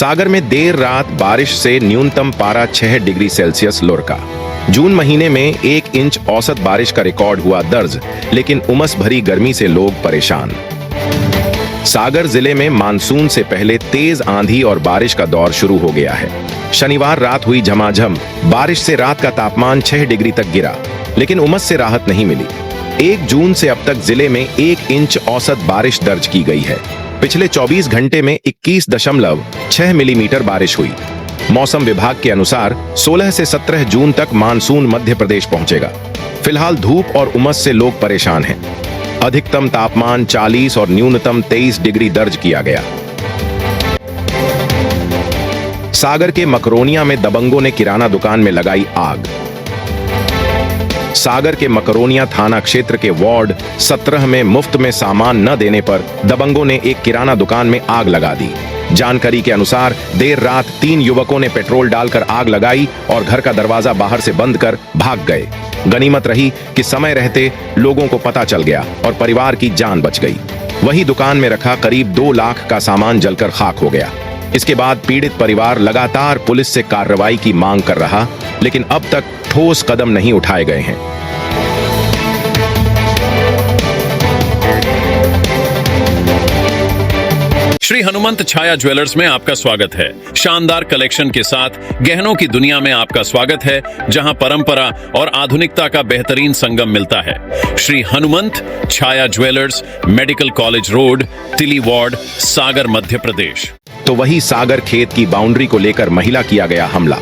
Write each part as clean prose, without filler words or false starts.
सागर में देर रात बारिश से न्यूनतम पारा 6 डिग्री सेल्सियस लुढ़का। जून महीने में 1 इंच औसत बारिश का रिकॉर्ड हुआ दर्ज, लेकिन उमस भरी गर्मी से लोग परेशान। सागर जिले में मानसून से पहले तेज आंधी और बारिश का दौर शुरू हो गया है। शनिवार रात हुई झमाझम बारिश से रात का तापमान 6 डिग्री तक गिरा, लेकिन उमस से राहत नहीं मिली। 1 जून से अब तक जिले में 1 इंच औसत बारिश दर्ज की गई है। पिछले 24 घंटे में 21.6 मिलीमीटर बारिश हुई। मौसम विभाग के अनुसार 16 से 17 जून तक मानसून मध्य प्रदेश पहुंचेगा। फिलहाल धूप और उमस से लोग परेशान हैं। अधिकतम तापमान 40 और न्यूनतम 23 डिग्री दर्ज किया गया। सागर के मकरोनिया में दबंगों ने किराना दुकान में लगाई आग। सागर के मकरोनिया थाना क्षेत्र के वार्ड 17 में मुफ्त में सामान न देने पर दबंगों ने एक किराना दुकान में आग लगा दी। जानकारी के अनुसार देर रात 3 युवकों ने पेट्रोल डालकर आग लगाई और घर का दरवाजा बाहर से बंद कर भाग गए। गनीमत रही कि समय रहते लोगों को पता चल गया और परिवार की जान बच गई। वही दुकान में रखा करीब 2 लाख का सामान जलकर खाक हो गया। इसके बाद पीड़ित परिवार लगातार पुलिस से कार्रवाई की मांग कर रहा, लेकिन अब तक ठोस कदम नहीं उठाए गए हैं। श्री हनुमंत छाया ज्वेलर्स में आपका स्वागत है। शानदार कलेक्शन के साथ गहनों की दुनिया में आपका स्वागत है, जहां परंपरा और आधुनिकता का बेहतरीन संगम मिलता है। श्री हनुमंत छाया ज्वेलर्स, मेडिकल कॉलेज रोड, तिली वार्ड, सागर, मध्य प्रदेश। तो वही सागर खेत की बाउंड्री को लेकर महिला किया गया हमला।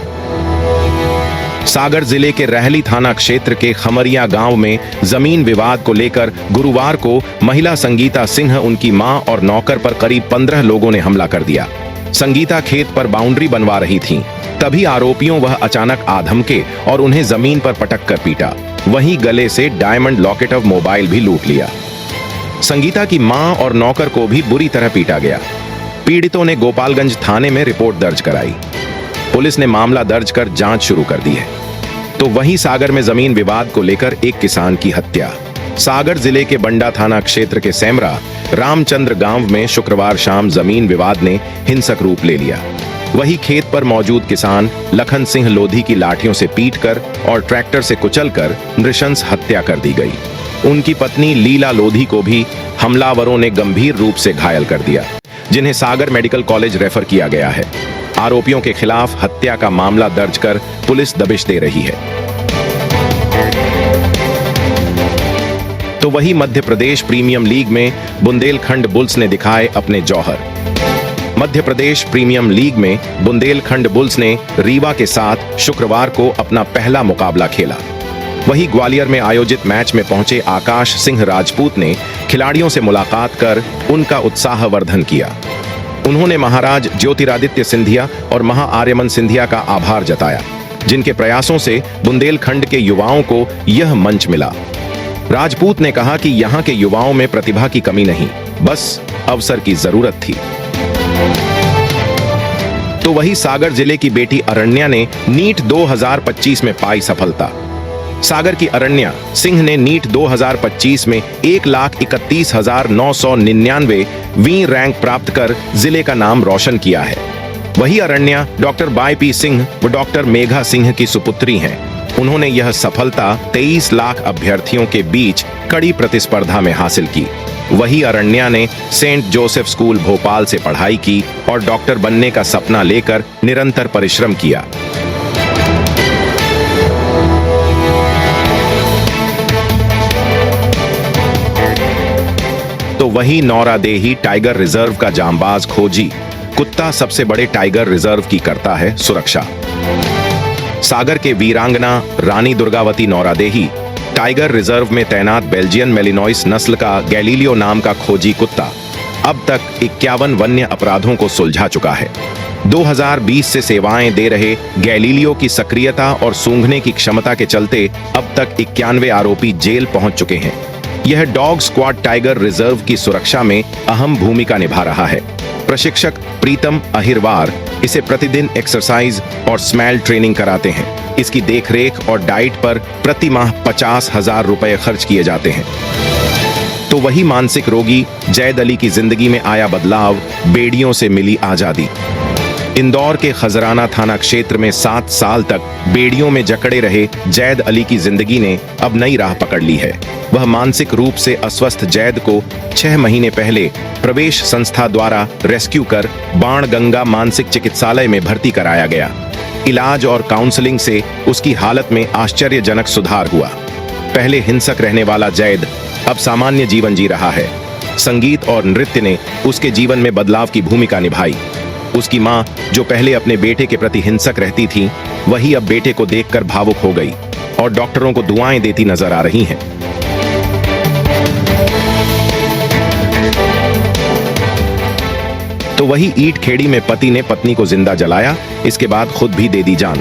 सागर जिले के रहली थाना क्षेत्र के खमरिया गांव में जमीन विवाद को लेकर गुरुवार को महिला संगीता सिंह, उनकी मां और नौकर पर करीब 15 लोगों ने हमला कर दिया। संगीता खेत पर बाउंड्री बनवा रही थीं, तभी आरोपियों वह अचानक आ धमके और उन्हें जमीन पर पटक कर पीटा। वहीं गले से डायमंड लॉकेट और मोबाइल भी लूट लिया। संगीता की मां और नौकर को भी बुरी तरह पीटा गया। पीड़ितों ने गोपालगंज थाने में रिपोर्ट दर्ज कराई। पुलिस ने मामला दर्ज कर जांच शुरू कर दी है। तो वहीं सागर में जमीन विवाद को लेकर एक किसान की हत्या। सागर जिले के बंडा थाना क्षेत्र के सेमरा रामचंद्र गांव में शुक्रवार शाम जमीन विवाद ने हिंसक रूप ले लिया। वही खेत पर मौजूद किसान लखन सिंह लोधी की लाठियों से पीटकर और ट्रैक्टर से कुचलकर नृशंस हत्या कर दी गई। उनकी पत्नी लीला लोधी को भी हमलावरों ने गंभीर रूप से घायल कर दिया, जिन्हें सागर मेडिकल कॉलेज रेफर किया गया है। आरोपियों के खिलाफ हत्या का मामला दर्ज कर पुलिस दबिश दे रही है। तो वही मध्य प्रदेश प्रीमियम लीग में बुंदेलखंड बुल्स ने दिखाए अपने जौहर। मध्य प्रदेश प्रीमियम लीग में बुंदेलखंड बुल्स ने रीवा के साथ शुक्रवार को अपना पहला मुकाबला खेला। वही ग्वालियर में आयोजित मैच में पहुंचे आकाश सिंह राजपूत ने खिलाड़ियों से मुलाकात कर उनका उत्साहवर्धन किया। उन्होंने महाराज ज्योतिरादित्य सिंधिया और महाआर्यमन सिंधिया का आभार जताया, जिनके प्रयासों से बुंदेलखंड के युवाओं को यह मंच मिला। राजपूत ने कहा कि यहाँ के युवाओं में प्रतिभा की कमी नहीं, बस अवसर की जरूरत थी। तो वही सागर जिले की बेटी अरण्या ने नीट 2025 में पाई सफलता। सागर की अरण्या सिंह ने नीट 2025 में 1,31,999वीं रैंक प्राप्त कर जिले का नाम रोशन किया है। वही अरण्या डॉक्टर बाई सिंह व डॉक्टर मेघा सिंह की सुपुत्री हैं। उन्होंने यह सफलता 23 लाख अभ्यर्थियों के बीच कड़ी प्रतिस्पर्धा में हासिल की। वही अरण्या ने सेंट जोसेफ स्कूल भोपाल से पढ़ाई की और डॉक्टर बनने का सपना लेकर निरंतर परिश्रम किया। तो वही नौरादेही टाइगर रिजर्व का जांबाज खोजी कुत्ता सबसे बड़े टाइगर रिजर्व की करता है सुरक्षा। सागर के वीरांगना रानी दुर्गावती नौरादेही टाइगर रिजर्व में तैनात बेल्जियन मेलिनोइस नस्ल का गैलीलियो नाम का खोजी कुत्ता अब तक 51 वन्य अपराधों को सुलझा चुका है। 2020 से सेवाएं दे रहे गैलीलियो की सक्रियता और सूंघने की क्षमता के चलते अब तक 91 आरोपी जेल पहुंच चुके हैं। यह डॉग स्क्वाड टाइगर रिजर्व की सुरक्षा में अहम भूमिका निभा रहा है। प्रशिक्षक प्रीतम अहिरवार इसे प्रतिदिन एक्सरसाइज और स्मेल ट्रेनिंग कराते हैं। इसकी देखरेख और डाइट पर प्रति माह 50,000 रुपए खर्च किए जाते हैं। तो वही मानसिक रोगी जैद अली की जिंदगी में आया बदलाव, बेड़ियों से मिली आजादी। इंदौर के खजराना थाना क्षेत्र में 7 साल तक बेड़ियों में जकड़े रहे जैद अली की जिंदगी ने अब नई राह पकड़ ली है। वह मानसिक रूप से अस्वस्थ जैद को 6 महीने पहले प्रवेश संस्था द्वारा रेस्क्यू कर बाणगंगा मानसिक चिकित्सालय में भर्ती कराया गया। इलाज और काउंसलिंग से उसकी हालत में आश्चर्यजनक सुधार हुआ। पहले हिंसक रहने वाला जैद अब सामान्य जीवन जी रहा है। संगीत और नृत्य ने उसके जीवन में बदलाव की भूमिका निभाई। उसकी मां, जो पहले अपने बेटे के प्रति हिंसक रहती थी, वही अब बेटे को देखकर भावुक हो गई और डॉक्टरों को दुआएं देती नजर आ रही हैं। तो वही ईट खेड़ी में पति ने पत्नी को जिंदा जलाया, इसके बाद खुद भी दे दी जान।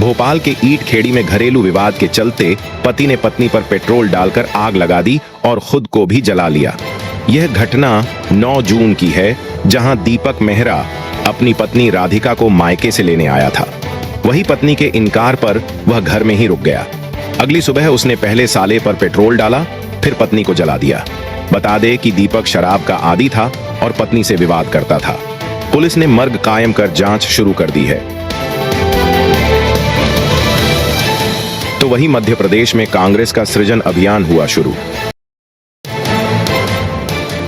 भोपाल के ईट खेड़ी में घरेलू विवाद के चलते पति ने पत्नी पर पेट्रोल डालकर आग लगा दी और खुद को भी जला लिया। यह घटना 9 जून की है, जहां दीपक मेहरा अपनी पत्नी राधिका को मायके से लेने आया था। वही पत्नी के इनकार पर वह घर में ही रुक गया। अगली सुबह उसने पहले साले पर पेट्रोल डाला, फिर पत्नी को जला दिया। बता दे कि दीपक शराब का आदी था और पत्नी से विवाद करता था। पुलिस ने मर्ग कायम कर जांच शुरू कर दी है। तो वही मध्य प्रदेश में कांग्रेस का सृजन अभियान हुआ शुरू।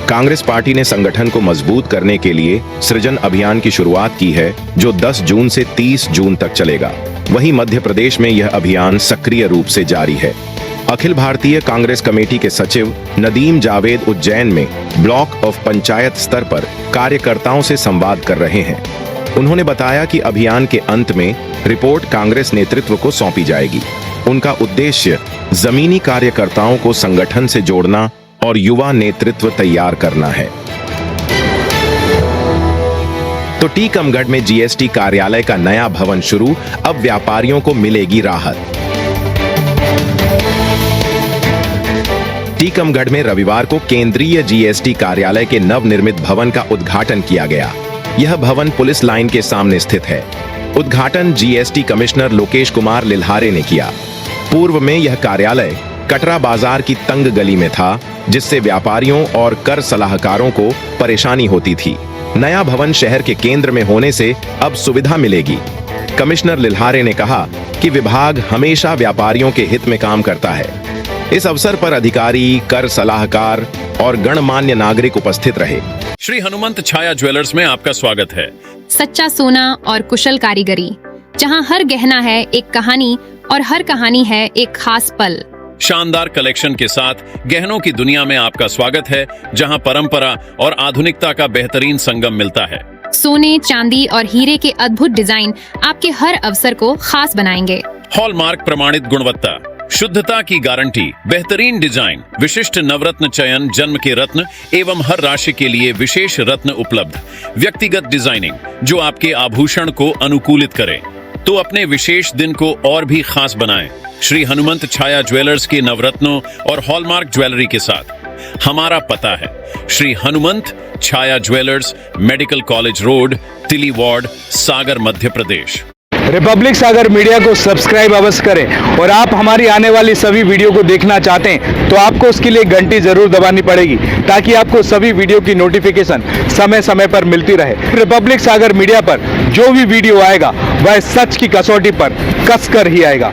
कांग्रेस पार्टी ने संगठन को मजबूत करने के लिए सृजन अभियान की शुरुआत की है, जो 10 जून से 30 जून तक चलेगा। वहीं मध्य प्रदेश में यह अभियान सक्रिय रूप से जारी है। अखिल भारतीय कांग्रेस कमेटी के सचिव नदीम जावेद उज्जैन में ब्लॉक ऑफ पंचायत स्तर पर कार्यकर्ताओं से संवाद कर रहे हैं। उन्होंने बताया कि अभियान के अंत में रिपोर्ट कांग्रेस नेतृत्व को सौंपी जाएगी। उनका उद्देश्य जमीनी कार्यकर्ताओं को संगठन से जोड़ना और युवा नेतृत्व तैयार करना है। तो टीकमगढ़ में जीएसटी कार्यालय का नया भवन शुरू, अब व्यापारियों को मिलेगी राहत। टीकमगढ़ में रविवार को केंद्रीय जीएसटी कार्यालय के नवनिर्मित भवन का उद्घाटन किया गया। यह भवन पुलिस लाइन के सामने स्थित है। उद्घाटन जीएसटी कमिश्नर लोकेश कुमार लिल्हारे ने किया। पूर्व में यह कार्यालय कटरा बाजार की तंग गली में था, जिससे व्यापारियों और कर सलाहकारों को परेशानी होती थी। नया भवन शहर के केंद्र में होने से अब सुविधा मिलेगी। कमिश्नर लिल्हारे ने कहा कि विभाग हमेशा व्यापारियों के हित में काम करता है। इस अवसर पर अधिकारी, कर सलाहकार और गणमान्य नागरिक उपस्थित रहे। श्री हनुमंत छाया ज्वेलर्स में आपका स्वागत है। सच्चा सोना और कुशल कारीगरी, जहां हर गहना है एक कहानी और हर कहानी है एक खास पल। शानदार कलेक्शन के साथ गहनों की दुनिया में आपका स्वागत है, जहां परंपरा और आधुनिकता का बेहतरीन संगम मिलता है। सोने, चांदी और हीरे के अद्भुत डिजाइन आपके हर अवसर को खास बनाएंगे। हॉलमार्क प्रमाणित गुणवत्ता, शुद्धता की गारंटी, बेहतरीन डिजाइन, विशिष्ट नवरत्न चयन, जन्म के रत्न एवं हर राशि के लिए विशेष रत्न उपलब्ध, व्यक्तिगत डिजाइनिंग जो आपके आभूषण को अनुकूलित करे तो अपने विशेष दिन को और भी खास बनाएं। श्री हनुमंत छाया ज्वेलर्स के नवरत्नों और हॉलमार्क ज्वेलरी के साथ हमारा पता है श्री हनुमंत छाया ज्वेलर्स, मेडिकल कॉलेज रोड, तिली वार्ड, सागर, मध्य प्रदेश। रिपब्लिक सागर मीडिया को सब्सक्राइब अवश्य करें और आप हमारी आने वाली सभी वीडियो को देखना चाहते हैं तो आपको उसके लिए घंटी जरूर दबानी पड़ेगी, ताकि आपको सभी वीडियो की नोटिफिकेशन समय समय पर मिलती रहे। रिपब्लिक सागर मीडिया पर जो भी वीडियो आएगा वह सच की कसौटी पर कसकर ही आएगा।